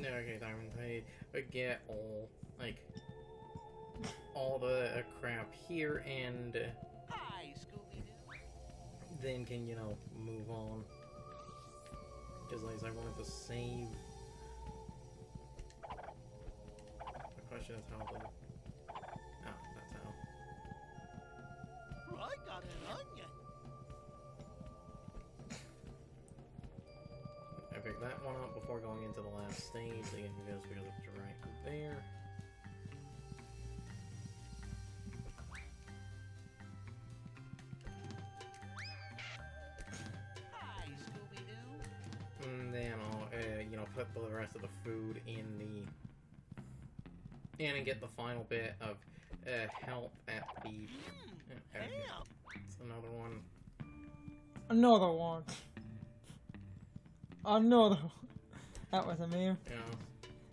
No, okay, Diamond, I get all the crap here, and Hi, Scooby-Doo. then can, you know, move on. Because, like, I wanted to save. The question is how to... Ah, that's how. I got an onion. I picked that one up before going into the last stage, again, just because it's right there. Hi, Scooby-Doo. And then I'll, you know, put the rest of the food in the... and get the final bit of health at the... Ham. It's another one. Another one. Another one. That was a meme. Yeah.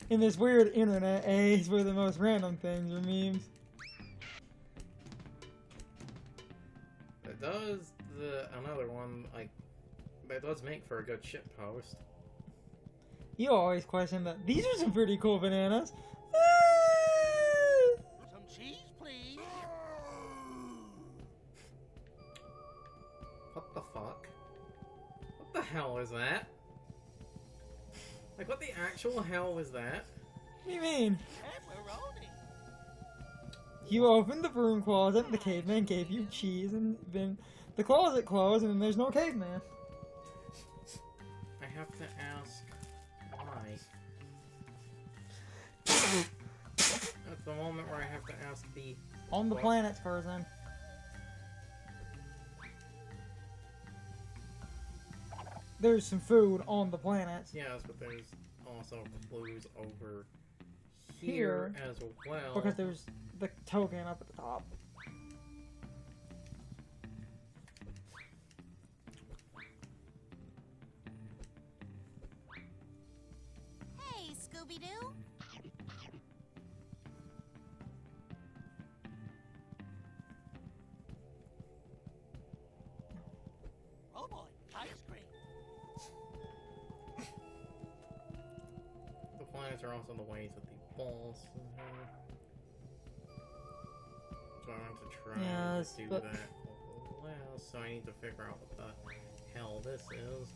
In this weird internet age where the most random things are memes. It does another one, like, that does make for a good shit post. You always question that. These are some pretty cool bananas. Some cheese, please. What the fuck? What the hell is that? Like, what the actual hell is that? What do you mean? Pepperoni. You opened the broom closet and the caveman gave you cheese and then the closet closed and then there's no caveman. I have to ask why. At the moment where I have to ask the... On the What? planet's person. There's some food on the planets. Yes, but there's also clues over here as well. Because there's the token up at the top. Hey, Scooby-Doo. Oh boy, ice cream. The planets are also the ways of the balls. So I want to try Yes, to do but- that as well. So I need to figure out what the hell this is.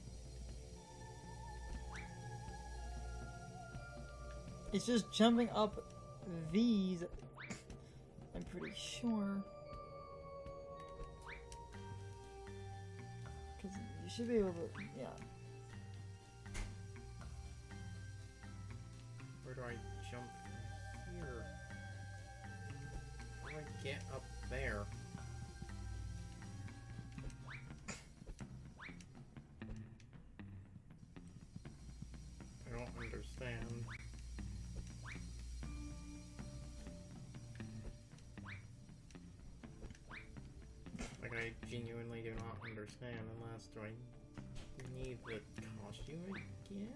It's just jumping up these. I'm pretty sure. Because you should be able to, yeah. Where do I jump from here? How do I get up there? I don't understand. Like, I genuinely do not understand unless do I need the costume again?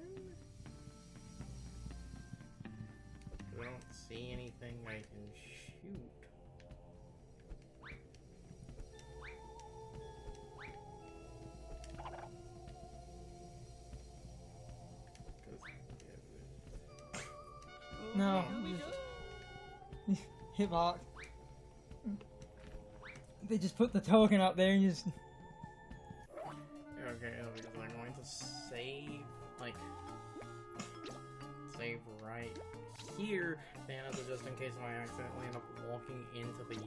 I don't see anything I can shoot. No. Scooby-Doo. Hitbox. They just put the token up there and you just. Okay, because I'm going to save, like, save right here, then just in case I accidentally end up walking into the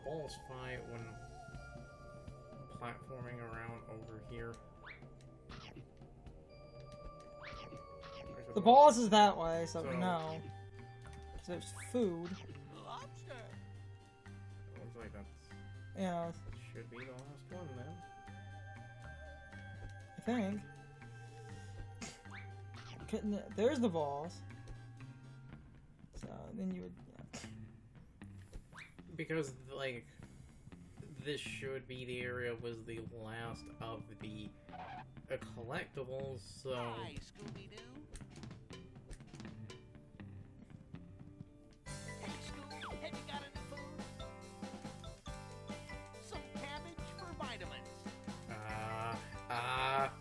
boss fight when platforming around over here. The boss is that way, so So- no. So there's food. Lobster. Looks like that Yeah, should be the last one then. I think. There's the boss. So then you would. Yeah. Because, like, this should be the area was the last of the collectibles, so... Hi, Scooby-Doo. Hey, Scooby, have you got any food? Some cabbage for vitamins. Uh, Hot,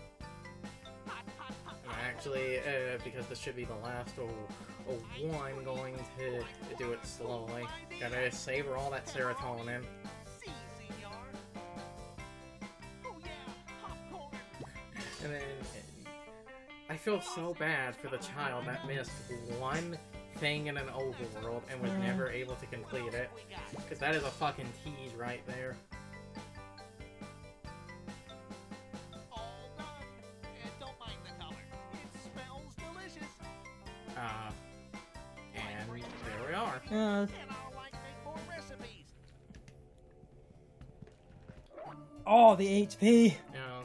hot, hot, hot. actually, because this should be the last one, going to do it slowly. Gotta savor all that serotonin. Si, senor. Oh yeah, popcorn. And then I feel so bad for the child that missed one thing in an overworld and was never able to complete it. Because that is a fucking tease right there. All done. And don't mind the color. It smells delicious. And there we are. Yeah. And I'll like to make more recipes. Oh, the HP. You know,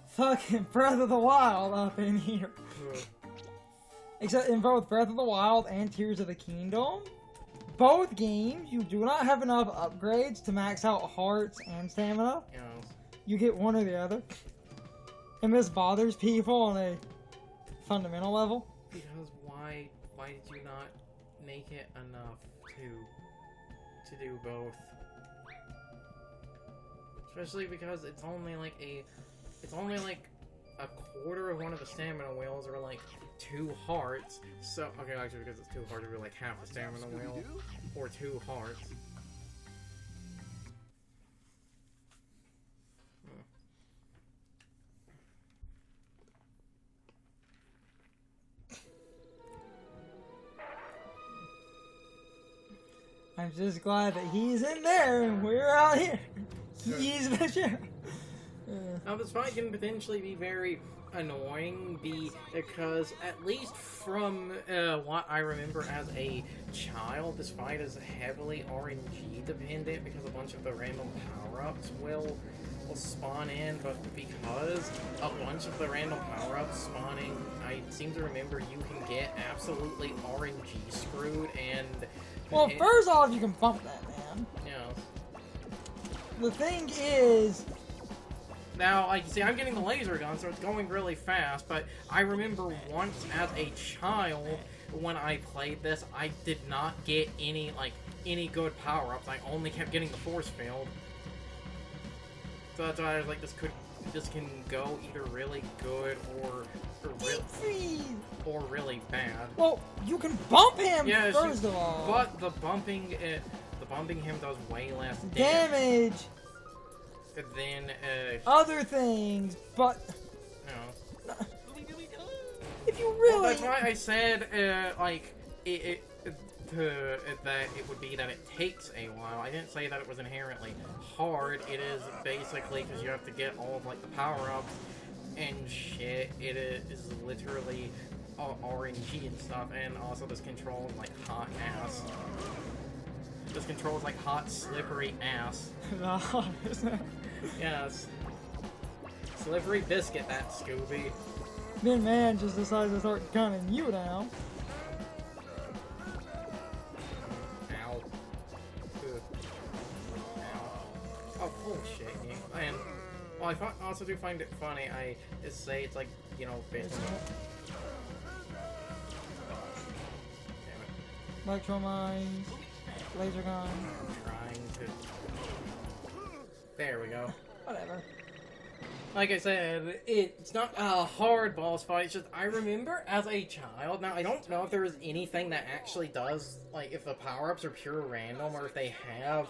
Fucking Breath of the Wild up in here. Except in both Breath of the Wild and Tears of the Kingdom, both games, you do not have enough upgrades to max out hearts and stamina. you know, You get one or the other. And this bothers people on a fundamental level. because why did you not make it enough to do both? Especially because it's only like a quarter of one of the stamina wheels, or like 2 hearts. So okay, actually, because it's 2 hearts, it would be like half the stamina wheel, or 2 hearts. I'm just glad that he's in there and we're out here. He's the sheriff. Now, this fight can potentially be very annoying because, at least from what I remember as a child, this fight is heavily RNG dependent because a bunch of the random power-ups will spawn in, but because a bunch of the random power-ups spawning, I seem to remember you can get absolutely RNG screwed, and... Well, first off, you can bump that, man. You know, The thing is... now, like, you see, I'm getting the laser gun, so it's going really fast, but I remember once as a child, when I played this, I did not get any good power-ups. I only kept getting the force field. So that's why I was like, this can go either really good or really bad. Well, you can bump him Yeah, first of all. But the bumping him does way less damage. than Other things, but you know. if you Well, really... that's why I said that it would be that it takes a while. I didn't say that it was inherently hard. It is basically because you have to get all of like the power-ups and shit. It is literally RNG and stuff, and also this controls like hot ass. This controls like hot, slippery ass. Yes. Slippery biscuit, that Scooby. Then man just decides to start gunning you down. Ow. Ugh. Ow. Oh, bullshit. And, well, I also do find it funny. I just say it's like, you know, basically. Electro mines, laser gun, Trying to. There we go. whatever. Like I said, it's not a hard boss fight. It's just I remember as a child. Now I don't know if there is anything that actually does, like, if the power-ups are pure random or if they have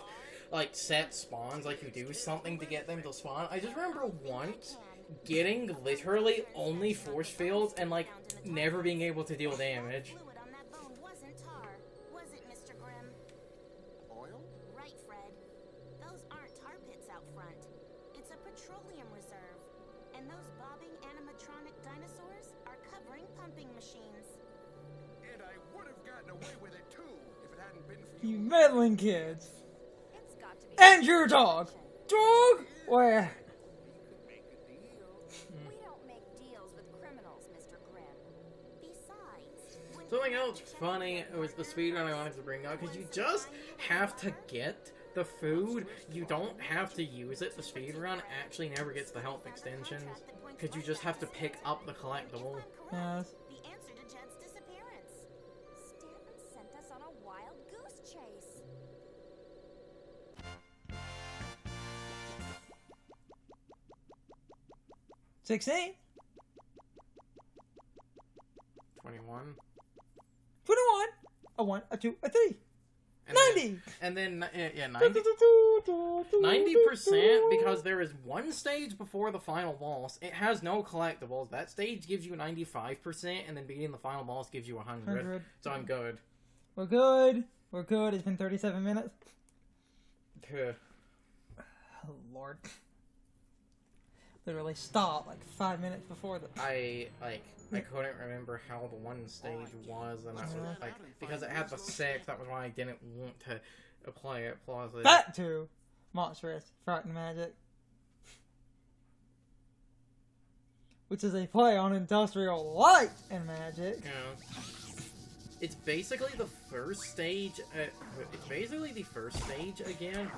like set spawns, like you do something to get them to spawn. I just remember once getting literally only force fields and like never being able to deal damage. Fluid on that bone wasn't tar, was it, Mr. Grimm? Oil? Right, Fred. Those aren't tar pits out front. It's a petroleum reserve. And those bobbing animatronic dinosaurs are covering pumping machines. And I would have gotten away with it too if it hadn't been for You you. meddling kids. It's got to be... And your dog. Dog? Where? We don't make deals with criminals, Mr. Grimm. Besides... when Something you else check funny the was the speedrun I wanted to bring up, because you just have to get the food. You don't have to use it. The speedrun actually never gets the health extensions, because you just have to pick up the collectible. Yes. The answer to Jed's disappearance. Stanton sent us on a wild goose chase. 16. 21. 21. A 1, a 2, a 3. And 90. And then, yeah, 90% because there is one stage before the final boss. It has no collectibles. That stage gives you 95%, and then beating the final boss gives you 100. So I'm good. We're good. We're good. It's been 37 minutes. Ugh. Oh, Lord. Literally stopped like 5 minutes before the... I couldn't remember how the one stage was, and that was like, because it had the 6, that was why I didn't want to play it. Plus, that too. Monstrous Frightening Magic. Which is a play on Industrial Light and Magic. Yeah. It's basically the first stage, again.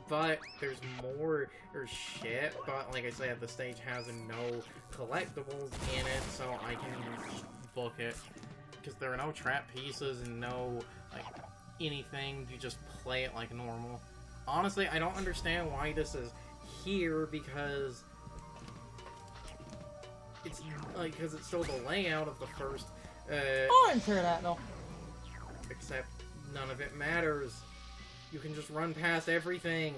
But there's more shit, but like I said, the stage has no collectibles in it, so I can book it. Because there are no trap pieces and no, like, anything, you just play it like normal. Honestly, I don't understand why this is here, because it's, like, because it's still the layout of the first, I'm Pterodactyl. except none of it matters. You can just run past everything.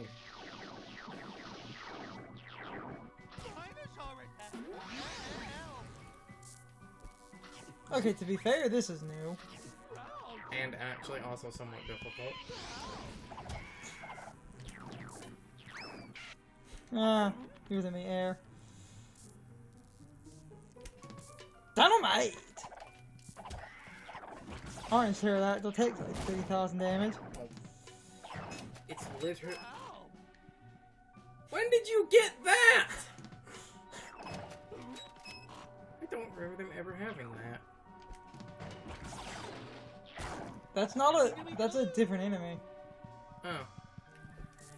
Okay, to be fair, this is new. And actually also somewhat difficult. He was in the air. Dynamite! Orange Pterodactyl takes like 3,000 damage. It's literally... When did you get that? I don't remember them ever having that. That's not a... That's a different enemy. Oh.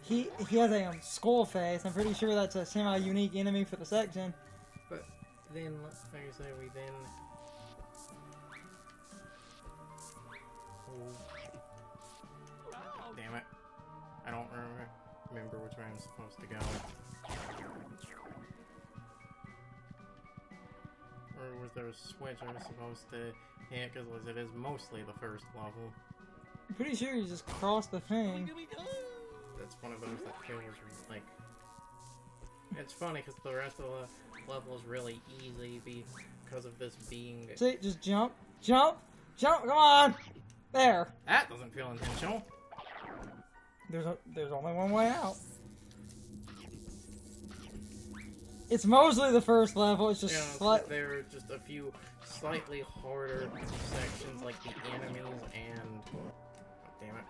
He has a skull face. I'm pretty sure that's a semi-unique enemy for the section. But then, like I say, we then... Oh. Damn it. I don't remember which way I'm supposed to go. Or was there a switch I was supposed to hit? Because it is mostly the first level. I'm pretty sure you just crossed the thing. That's one of those that feels like... It's funny because the rest of the level is really easy because of this being... See, just jump, jump, jump, come on! There. That doesn't feel intentional. There's only one way out. It's mostly the first level, it's just there are just a few slightly harder sections like the enemies and... Oh, damn it.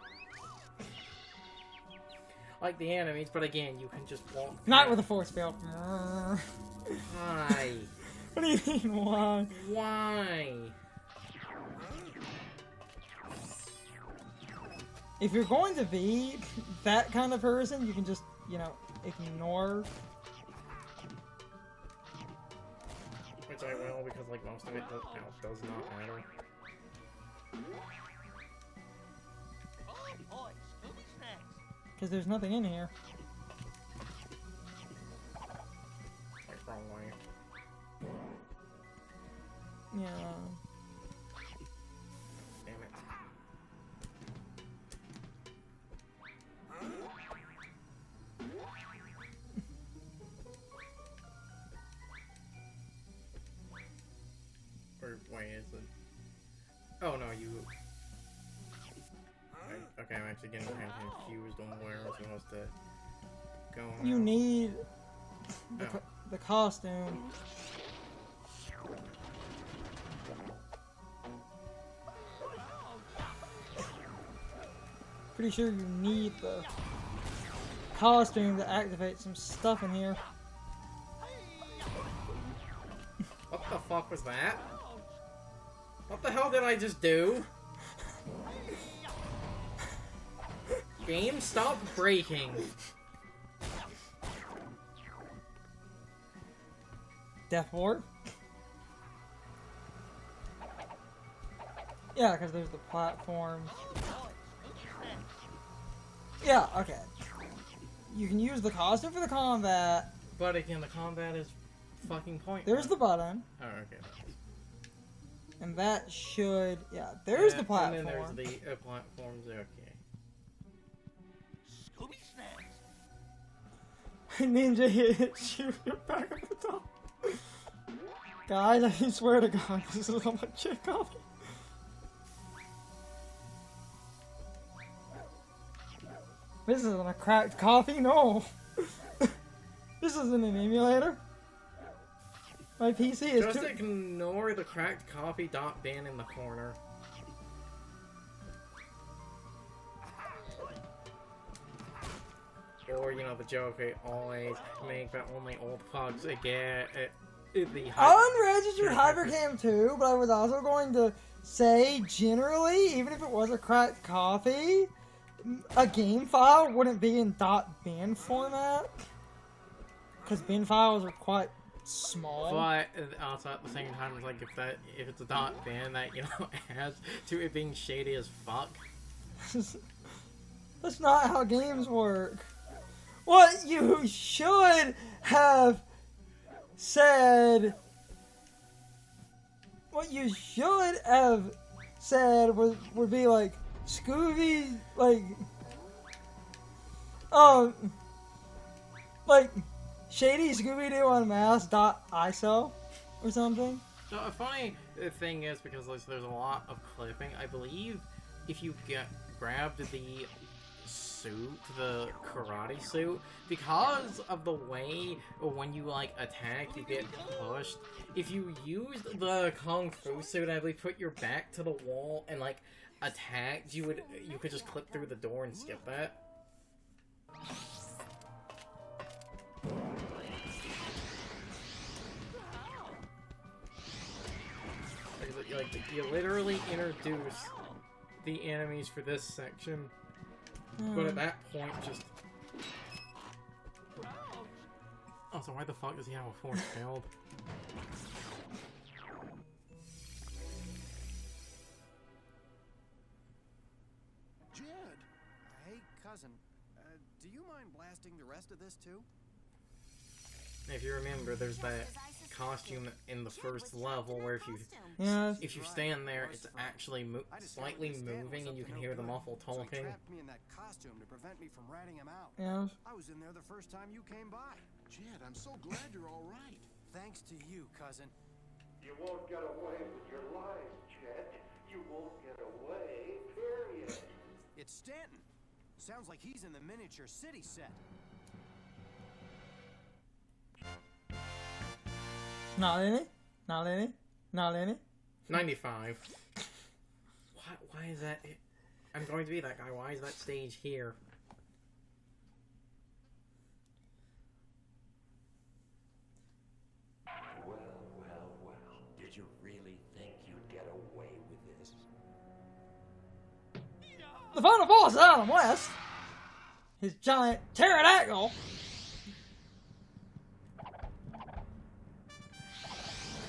Like the enemies, but again, you can just walk... Not with a force field. Why? What do you mean, why? Why? If you're going to be that kind of person, you can just, you know, ignore. Which I will, because like most of it does not matter. Because there's nothing in here. Like, wrong way. Yeah. Damn it. Or, wait, is it? Oh, no, you... Okay, I'm actually getting kind of confused on where I'm supposed to go. You need the, Oh. the costume. Pretty sure you need the costume to activate some stuff in here. What the fuck was that? What the hell did I just do? Game, stop breaking. Death Ward? Yeah, because there's the platforms. Yeah, okay. You can use the costume for the combat, But again, the combat is fucking pointless. There's the button, Oh, okay. and that should... Yeah, there's the platform. And then there's the platforms, okay. Scooby snacks. Ninja hits you back at the top. Guys, I swear to God, this is how much shit coffee. This isn't a cracked coffee, no. This isn't an emulator. My PC is Just too... ignore the cracked coffee bin in the corner. Or, you know, the joke they always make that only old pugs get the Unregistered Hypercam 2, but I was also going to say, generally, even if it was a cracked coffee, a game file wouldn't be in .bin format. Because bin files are quite small. But also at the same time, it's like if it's a .bin, that, you know, adds to it being shady as fuck. That's not how games work. What you should have said... What you should have said would be like, Scooby, like... like, shady Scooby-Doo Unmasked.iso or something. So a funny thing is, because there's a lot of clipping, I believe if you grabbed the suit, the karate suit, because of the way when you like attack you get pushed, if you used the kung fu suit, I believe put your back to the wall and like attacked, you could just clip through the door and skip that. Like, you literally introduce the enemies for this section, but at that point, just... Oh, so why the fuck does he have a force field? Jed! Hey, cousin. Do you mind blasting the rest of this, too? If you remember, there's that costume in the first level where if you stand there, it's actually slightly moving and you can hear the muffled talking. So he trapped me in that costume to prevent me from ratting him out. Yes. I was in there the first time you came by. Jed, I'm so glad you're all right. Thanks to you, cousin. You won't get away with your lies, Chet. You won't get away, period. It's Stanton. Sounds like he's in the miniature city set. Not any? Not any? Not any? 95. Why is that? I'm going to be that guy. Why is that stage here? Well. Did you really think you'd get away with this? The final boss is Adam West. His giant pterodactyl.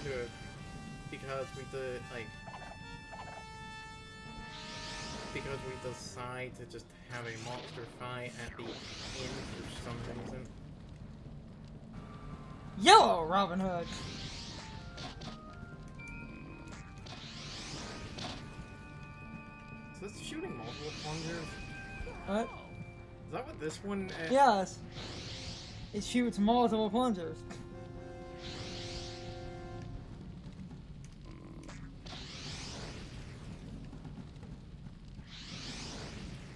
Good. Because we decide to just have a monster fight at the end for some reason. Yellow Robin Hood. Is this shooting multiple plungers? What? Is that what this one? Yes. It shoots multiple plungers.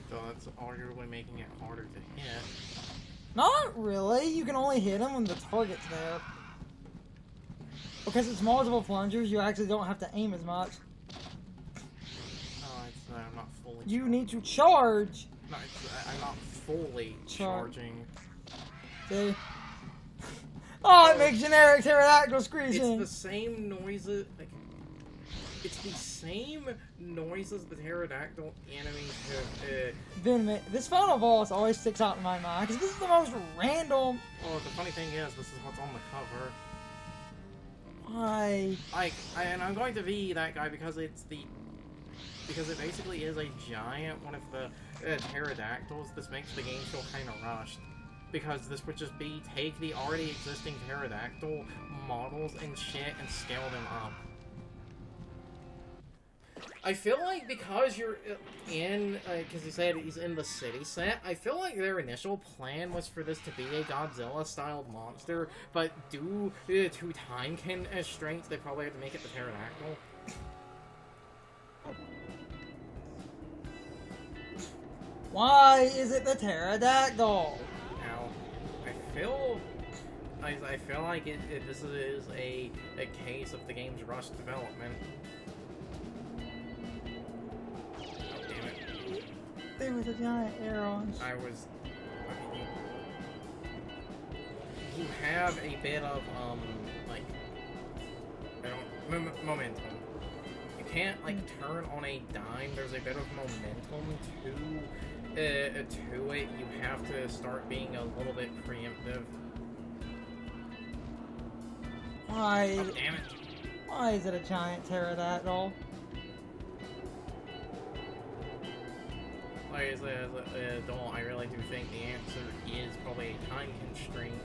So that's arguably making it harder to hit. Not really. You can only hit him when the target's there. Because it's multiple plungers, you actually don't have to aim as much. Oh, it's I'm not fully. You need to charge. No, I'm not fully charging. See? Oh, it makes generic pterodactyl screeching. It's the same noises. Like, it's the same noises the pterodactyl enemies have. This final boss always sticks out in my mind because this is the most random. Oh, the funny thing is, this is what's on the cover. Why? And I'm going to be that guy because it basically is a giant one of the pterodactyls. This makes the game feel kind of rushed. because this would just be take the already existing pterodactyl models and shit and scale them up. I feel like because you're in, because you said he's in the city set, I feel like their initial plan was for this to be a Godzilla-styled monster, but due to time constraints, they probably had to make it the pterodactyl. Why is it the pterodactyl? Now, I feel like this is a case of the game's rushed development. There was a giant arrow. You have a bit of, like, momentum. You can't, like, turn on a dime. There's a bit of momentum to it. You have to start being a little bit preemptive. Why? Oh, damn it. Why is it a giant pterodactyl? Like, as an adult, I really do think the answer is probably a time constraint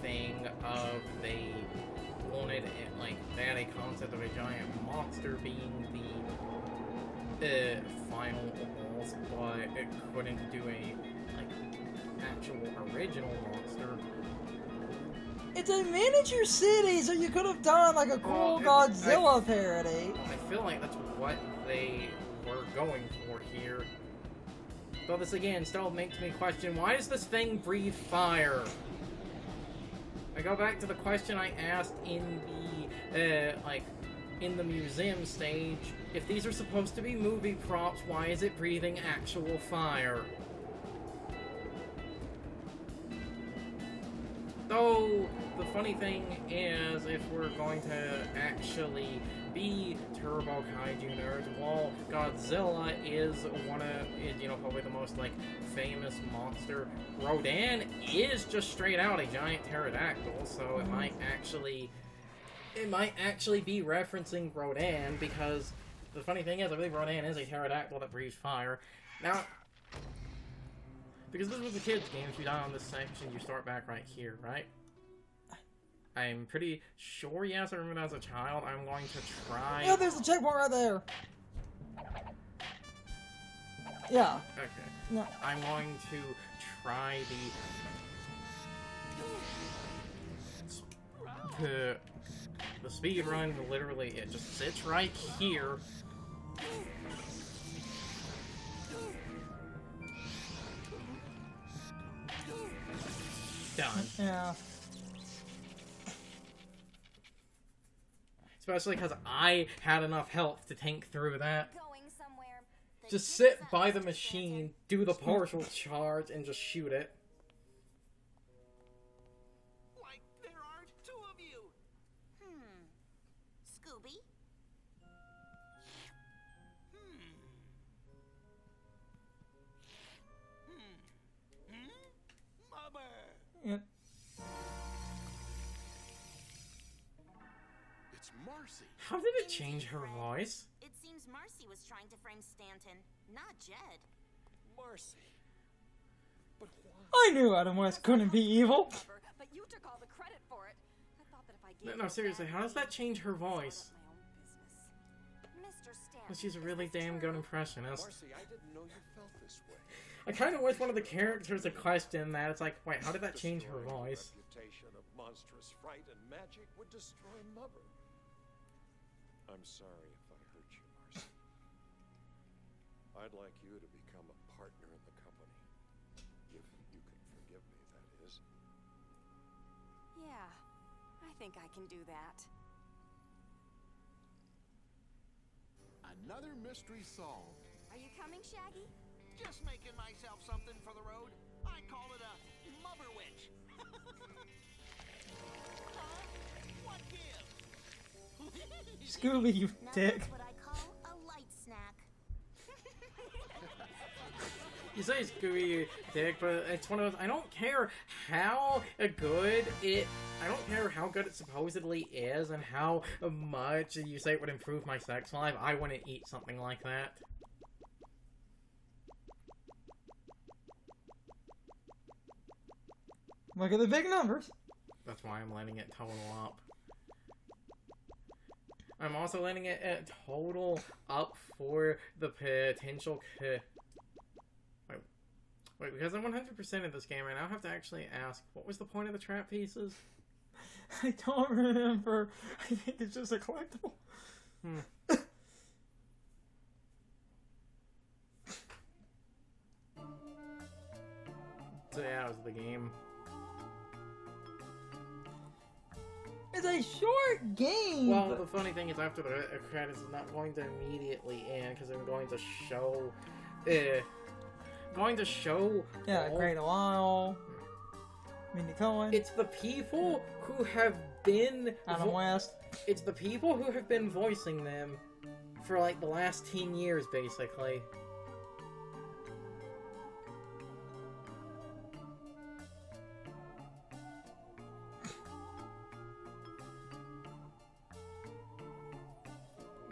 thing of they wanted it, like, they had a concept of a giant monster being the final boss, but it couldn't do a, like, actual original monster. It's a miniature city, so you could have done like a cool Godzilla parody. I feel like that's what they were going for here. But this again still makes me question, why does this thing breathe fire? I go back to the question I asked in the, in the museum stage. If these are supposed to be movie props, why is it breathing actual fire? Though, the funny thing is, if we're going to actually be Turbo Kaiju nerds, while Godzilla is probably the most, like, famous monster, Rodan is just straight out a giant pterodactyl, so it might actually be referencing Rodan, because the funny thing is, I believe Rodan is a pterodactyl that breathes fire. Now, because this was a kid's game, if you die on this section, you start back right here, right? I'm pretty sure, yes, I remember that as a child. I'm going to try... Yeah, there's a checkpoint right there. Yeah. Okay. No. I'm going to try the speed run. Literally, it just sits right here. Done. Yeah. Especially because I had enough health to tank through that. Going somewhere. Just sit by the machine, do the partial charge, and just shoot it. Like there are two of you. Scooby? Mother. Yeah. It's Marcy. How did it change her voice? It seems Marcy was trying to frame Stanton, not Jed. Marcy. But why? I knew Adam West couldn't be evil. But you took all the credit for it. I thought that if I gave No, seriously, how does that change her voice? Mr. Stanton. Well, she's a really damn good impressionist. Marcy, I didn't know you felt this way. I kind of wish one of the characters would question that. It's like, wait, how did that change her Destroying voice? The reputation of monstrous fright and magic would destroy Mother. I'm sorry if I hurt you, Marcy. I'd like you to become a partner in the company. If you can forgive me, that is. Yeah, I think I can do that. Another mystery solved. Are you coming, Shaggy? Just making myself something for the road. I call it a mother witch. Huh? What gives? Scooby, you Now dick. that's what I call a light snack. You say Scooby, you dick, but it's one of those, I don't care how good it supposedly is and how much you say it would improve my sex life, I wouldn't eat something like that. Look at the big numbers. That's why I'm letting it total up. I'm also letting it total up for the potential. Wait, because I'm 100% of this game, I now have to actually ask, what was the point of the trap pieces? I don't remember. I think it's just a collectible. So yeah, it was the game. It's a short game. Well, the funny thing is, after the credits, it's not going to immediately end because I'm going to show. Yeah, all- Great a while. Mini Cohen. It's the people who have been. Adam West. It's the people who have been voicing them for like the last 10 years, basically.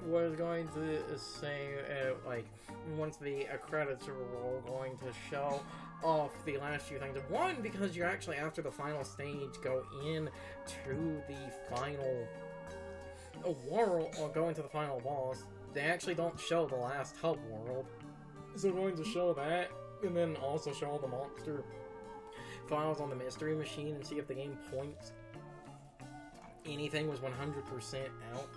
Was going to say, like, once the credits are going to show off the last few things. One, because you're actually, after the final stage, go in to the final world, or go into the final boss. They actually don't show the last hub world. So going to show that, and then also show the monster files on the mystery machine and see if the game points anything was 100% out.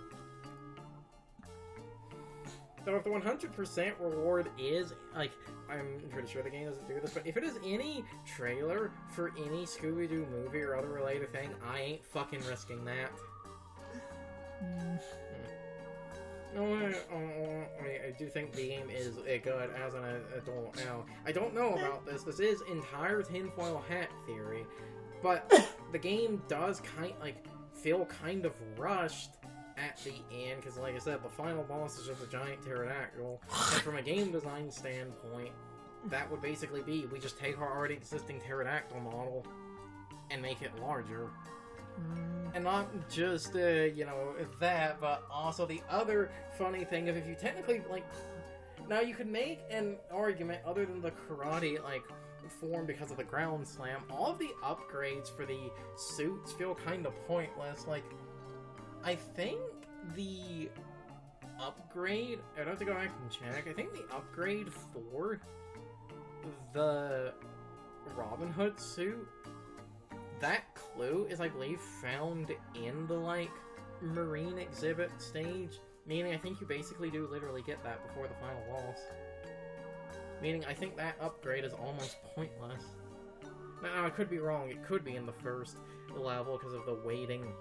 So if the 100% reward is, like, I'm pretty sure the game doesn't do this, but if it is any trailer for any Scooby-Doo movie or other related thing, I ain't fucking risking that. I do think the game is good as an adult now. I don't know about this. This is entire tinfoil hat theory, but the game does feel kind of rushed at the end, because like I said, the final boss is just a giant pterodactyl, and from a game design standpoint, that would basically be, we just take our already existing pterodactyl model and make it larger. And not just, that, but also the other funny thing is, if you technically, now you could make an argument other than the karate, form because of the ground slam. All of the upgrades for the suits feel kind of pointless. I think the upgrade, I'd have to go back and check, I think the upgrade for the Robin Hood suit, that clue is, I believe, found in the, marine exhibit stage, meaning I think you basically do literally get that before the final boss. Meaning I think that upgrade is almost pointless. Now, I could be wrong, it could be in the first level because of the waiting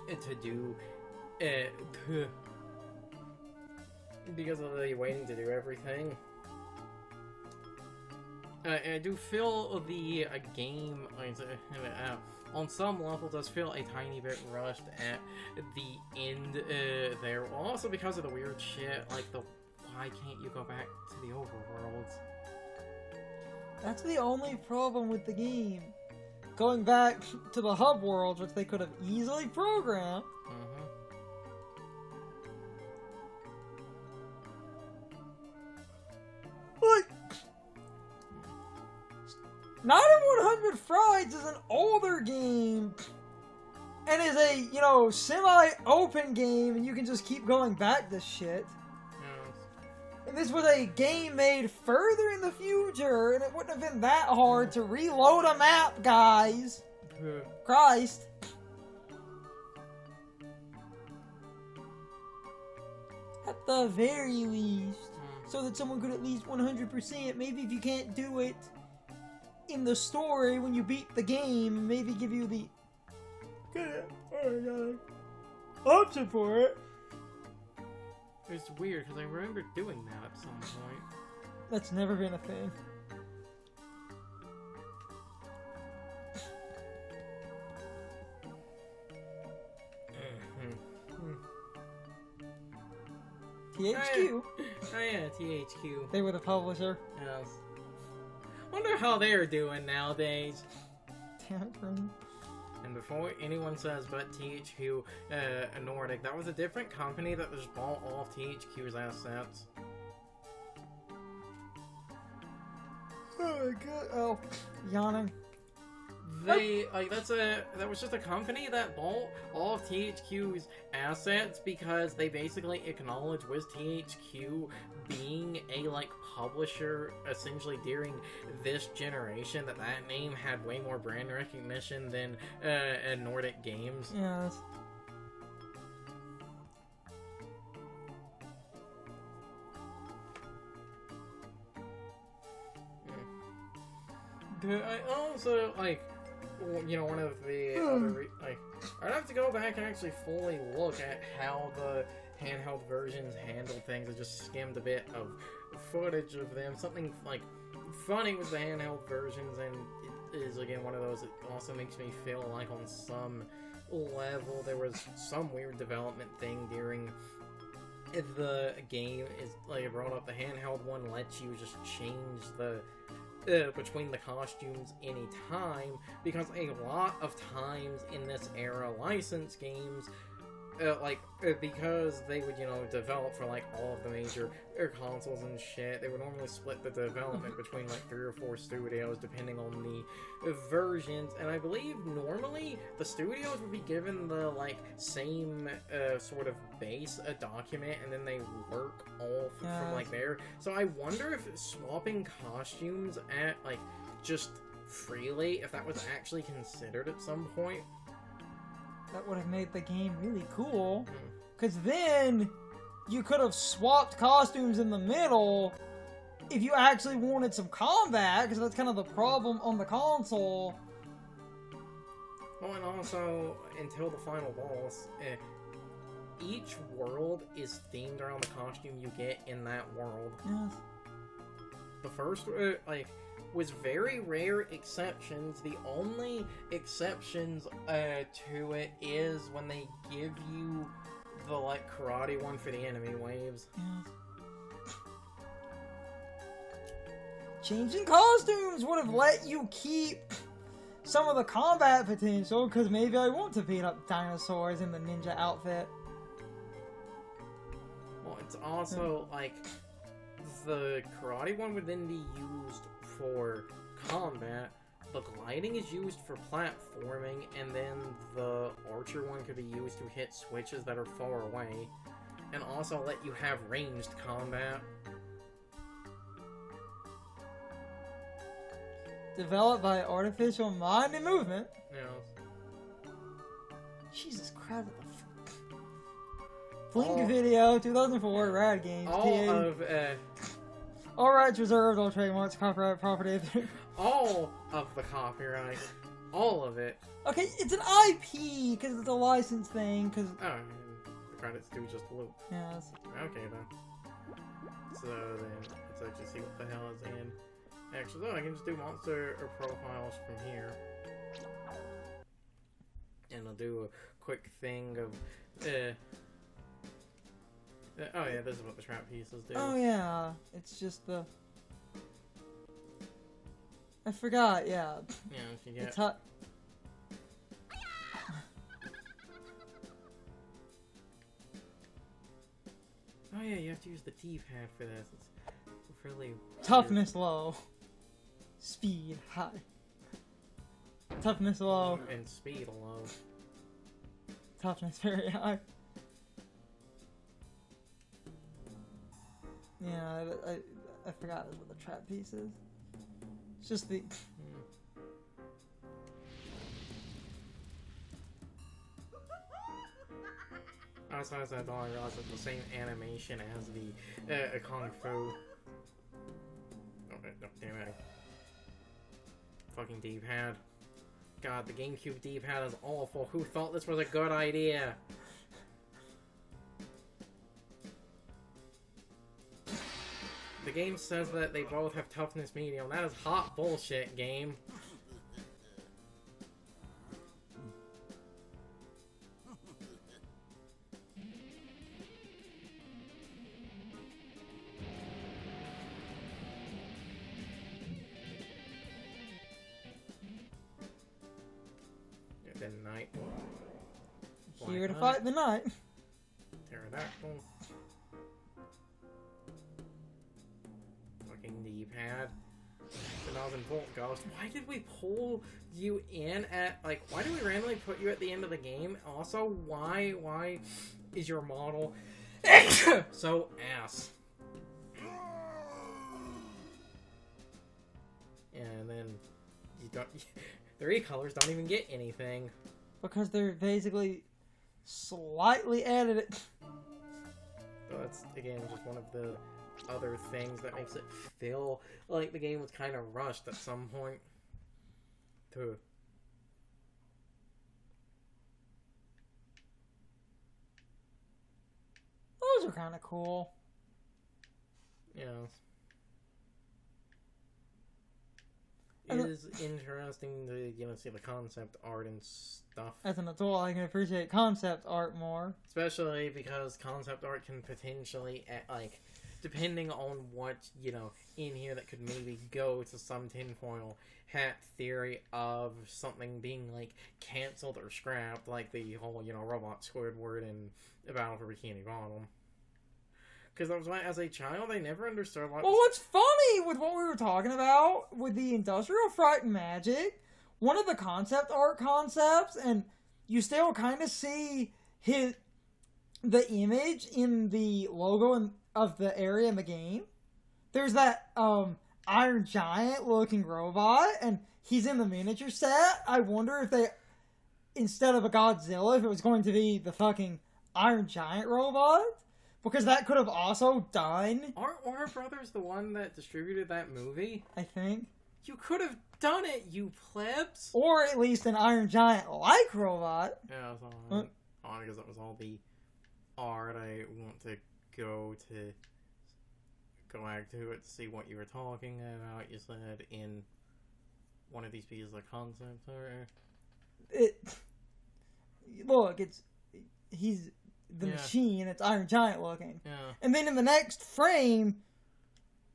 to do because of the waiting to do everything. I do feel the game on some level does feel a tiny bit rushed at the end there. Also because of the weird shit, why can't you go back to the overworlds? That's the only problem with the game. Going back to the hub worlds, which they could have easily programmed. Night of 100 Frights is an older game, and is a, semi-open game, and you can just keep going back to shit. And this was a game made further in the future, and it wouldn't have been that hard to reload a map, guys. Christ. At the very least. So that someone could at least 100%, maybe if you can't do it in the story when you beat the game, maybe give you the option for it. It's weird, because I remember doing that at some point. That's never been a thing. THQ. Oh yeah, THQ. They were the publisher. Yes. Wonder how they're doing nowadays. Damn it, Brandon. And before anyone says, but THQ Nordic, that was a different company that was bought off THQ's assets. Oh my god. Oh, yawning. they like that was just a company that bought all of THQ's assets because they basically acknowledged with THQ being a like publisher essentially during this generation that name had way more brand recognition than Nordic Games. Yes. I also, like, you know, one of the other, I'd have to go back and actually fully look at how the handheld versions handled things. I just skimmed a bit of footage of them. Something, like, funny with the handheld versions, and it is, again, one of those that also makes me feel like on some level there was some weird development thing during the game. Is like, it brought up the handheld one lets you just change the between the costumes anytime, because a lot of times in this era, licensed games, because they would, you know, develop for, like, all of the major consoles and shit, they would normally split the development between, like, 3 or 4 studios, depending on the versions, and I believe normally the studios would be given the, like, same, sort of base document, and then they work all from, like, there. So I wonder if swapping costumes at, like, just freely, if that was actually considered at some point. That would have made the game really cool. Because then you could have swapped costumes in the middle if you actually wanted some combat, because that's kind of the problem on the console. Oh, and also, until the final boss, each world is themed around the costume you get in that world. Yes. The first, was very rare exceptions. The only exceptions to it is when they give you the, like, karate one for the enemy waves. Yes. Changing costumes would have let you keep some of the combat potential, because maybe I want to beat up dinosaurs in the ninja outfit. Well, it's also, like, the karate one would then be used for combat, the gliding is used for platforming, and then the archer one could be used to hit switches that are far away, and also let you have ranged combat. Developed by Artificial Mind and Movement. Yeah. Jesus Christ, what the Blink video, 2004, Rad Games. All of, all rights reserved, all trademarks, copyright, property. all of the copyright. All of it. Okay, it's an IP, because it's a license thing, because... Oh, the credits do just loop. Yes. Okay, then. So, then, let's actually see what the hell is in. Actually, I can just do monster or profiles from here. And I'll do a quick thing of, oh yeah, this is what the trap pieces do. Oh yeah, it's just the... I forgot, yeah. Yeah, if you get... It's hot. Oh yeah, you have to use the D-pad for this. It's really weird. Toughness low. Speed high. Toughness low. And speed low. Toughness very high. Yeah, I forgot what the trap piece is. It's just the... Also, as I thought, I realized it's the same animation as the Kung Fu. Oh, damn it. Fucking D-pad. God, the GameCube D-pad is awful. Who thought this was a good idea? The game says that they both have toughness medium. That is hot bullshit, game. The night. Here to fight the night. Pterodactyl. Fucking D-pad. when I was in Vault Ghost, why did we pull you in at, like, why did we randomly put you at the end of the game? Also, why is your model so ass? And then you don't, the recolors don't even get anything. Because they're basically slightly edited. So that's, again, just one of the other things that makes it feel like the game was kind of rushed at some point. Too. Those are kind of cool. Yeah. And It is interesting to, you know, see the concept art and stuff. As an adult, I can appreciate concept art more. Especially because concept art can potentially, like, depending on what, you know, in here that could maybe go to some tinfoil hat theory of something being, like, cancelled or scrapped, like the whole, you know, robot Squidward and the Battle for Bikini Bottom. Because I was like, as a child, I never understood what... Well, what's funny with what we were talking about with the Industrial Fright and Magic, one of the concept art concepts, and you still kind of see the image in the logo of the area in the game. There's that Iron Giant looking robot, and he's in the miniature set. I wonder if they, instead of a Godzilla, if it was going to be the fucking Iron Giant robot. Because that could have also done... Aren't Warner Brothers the one that distributed that movie? I think. You could have done it, you plebs! Or at least an Iron Giant-like robot. Yeah, that's all. Because that was all the art. I want to go back to it to see what you were talking about. You said in one of these pieces of concept art. Look, he's the machine. It's Iron Giant looking. Yeah. And then in the next frame,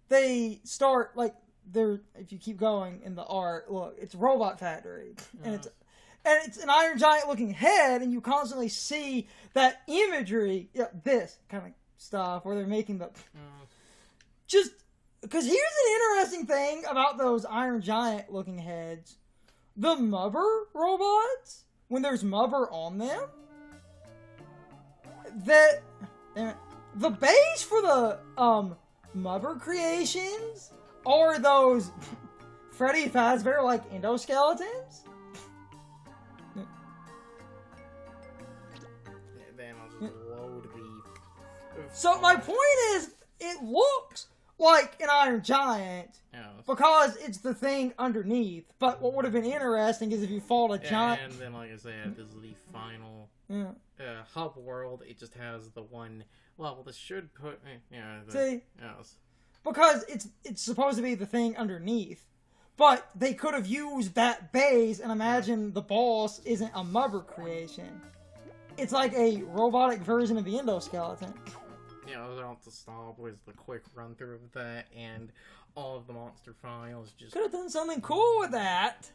they start like if you keep going in the art, look, it's Robot Factory, and it's an Iron Giant looking head, and you constantly see that imagery, this kind of stuff where they're making the just because here's an interesting thing about those Iron Giant looking heads, the Mubber robots, when there's Mubber on them, that the base for the Mubber creations are those Freddy Fazbear like endoskeletons. Then I'll just load the... So my point is, it looks like an Iron Giant because it's the thing underneath. But what would have been interesting is if you fought a giant... And then, like I said, this is the final hub world. It just has the one... Well, this should put... See? Because it's supposed to be the thing underneath. But they could have used that base and imagine the boss isn't a Mubber creation. It's like a robotic version of the endoskeleton. I'll to stop with the quick run through of that and all of the monster files. Just could have done something cool with that.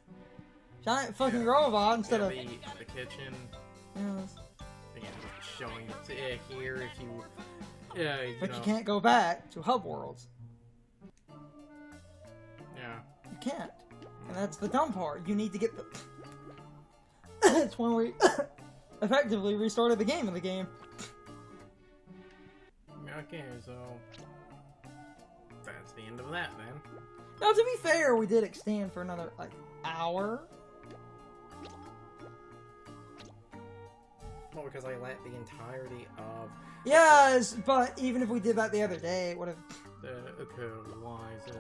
Giant fucking robot instead of the kitchen. Yes. Again, just showing it here if you. But you can't go back to hub worlds. Yeah. You can't, and that's the dumb part. You need to get the. It's when we effectively restarted the game in the game. Okay, so that's the end of that, then. Now, to be fair, we did extend for another, like, hour. Well, because I let the entirety of... Yes, but even if we did that the other day, it would have... Okay, why, so...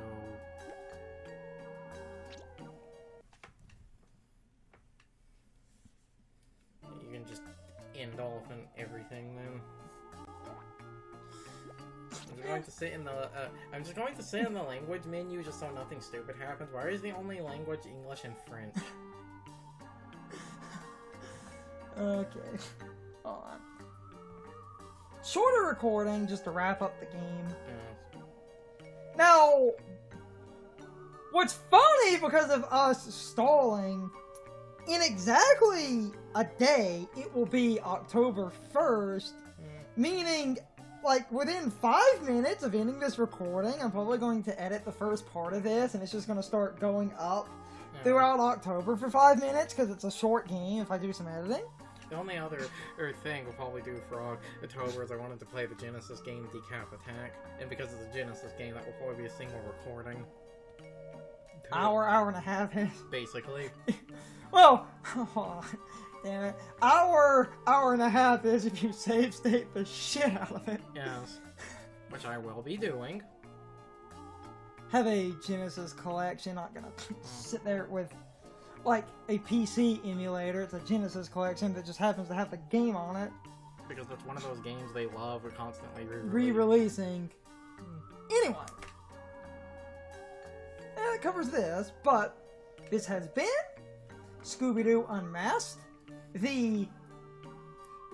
You can just end off and everything, then. I'm just going to sit in the language menu just so nothing stupid happens. Why is the only language English and French? Okay. Hold on. Shorter recording just to wrap up the game. Now, what's funny because of us stalling, in exactly a day, it will be October 1st, meaning like, within 5 minutes of ending this recording, I'm probably going to edit the first part of this, and it's just going to start going up throughout October for 5 minutes, because it's a short game if I do some editing. The only other thing we'll probably do for October is I wanted to play the Genesis game Decap Attack, and because it's a Genesis game, that will probably be a single recording. Hour and a half. Basically. Well, oh, damn it. Hour and a half is if you save state the shit out of it. Yes. Which I will be doing. Have a Genesis collection, not gonna sit there with, like, a PC emulator. It's a Genesis collection that just happens to have the game on it. Because that's one of those games they love, are constantly re-releasing. Anyway. That covers this, but this has been Scooby-Doo Unmasked. The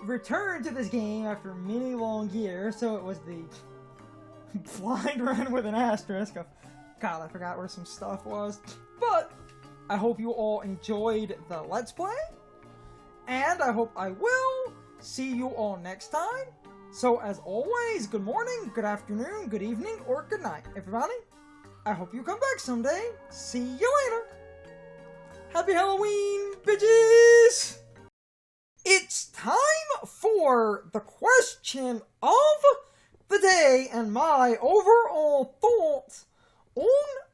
return to this game after many long years, so it was the blind run with an asterisk of, God, I forgot where some stuff was. But I hope you all enjoyed the Let's Play, and I hope I will see you all next time. So as always, good morning, good afternoon, good evening, or good night, everybody. I hope you come back someday. See you later. Happy Halloween, bitches! It's time for the question of the day and my overall thoughts on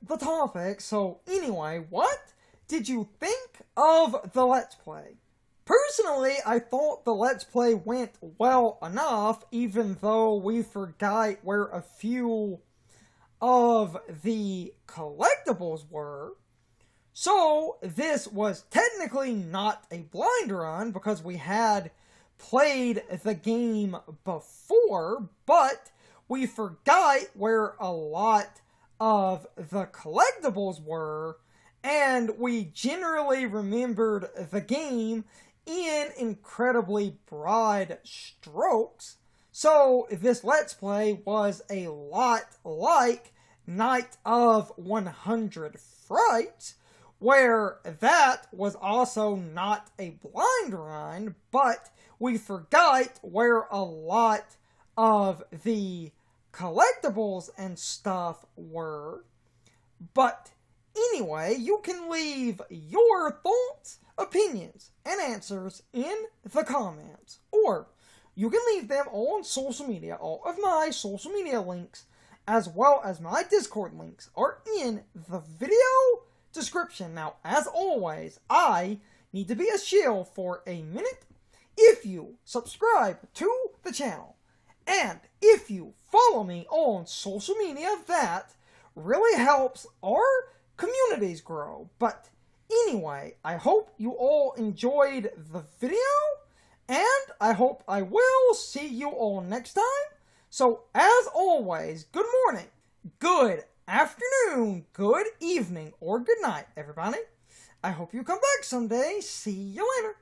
the topic. So anyway, what did you think of the Let's Play? Personally, I thought the Let's Play went well enough, even though we forgot where a few of the collectibles were. So this was technically not a blind run because we had played the game before, but we forgot where a lot of the collectibles were, and we generally remembered the game in incredibly broad strokes. So this Let's Play was a lot like Night of 100 Frights, where that was also not a blind run, but we forgot where a lot of the collectibles and stuff were. But anyway, you can leave your thoughts, opinions, and answers in the comments, or you can leave them on social media. All of my social media links, as well as my Discord links, are in the video description. Now, as always, I need to be a shill for a minute. If you subscribe to the channel, and if you follow me on social media, that really helps our communities grow. But anyway, I hope you all enjoyed the video, and I hope I will see you all next time. So, as always, good morning, good afternoon, good evening, or good night, everybody. I hope you come back someday. See you later.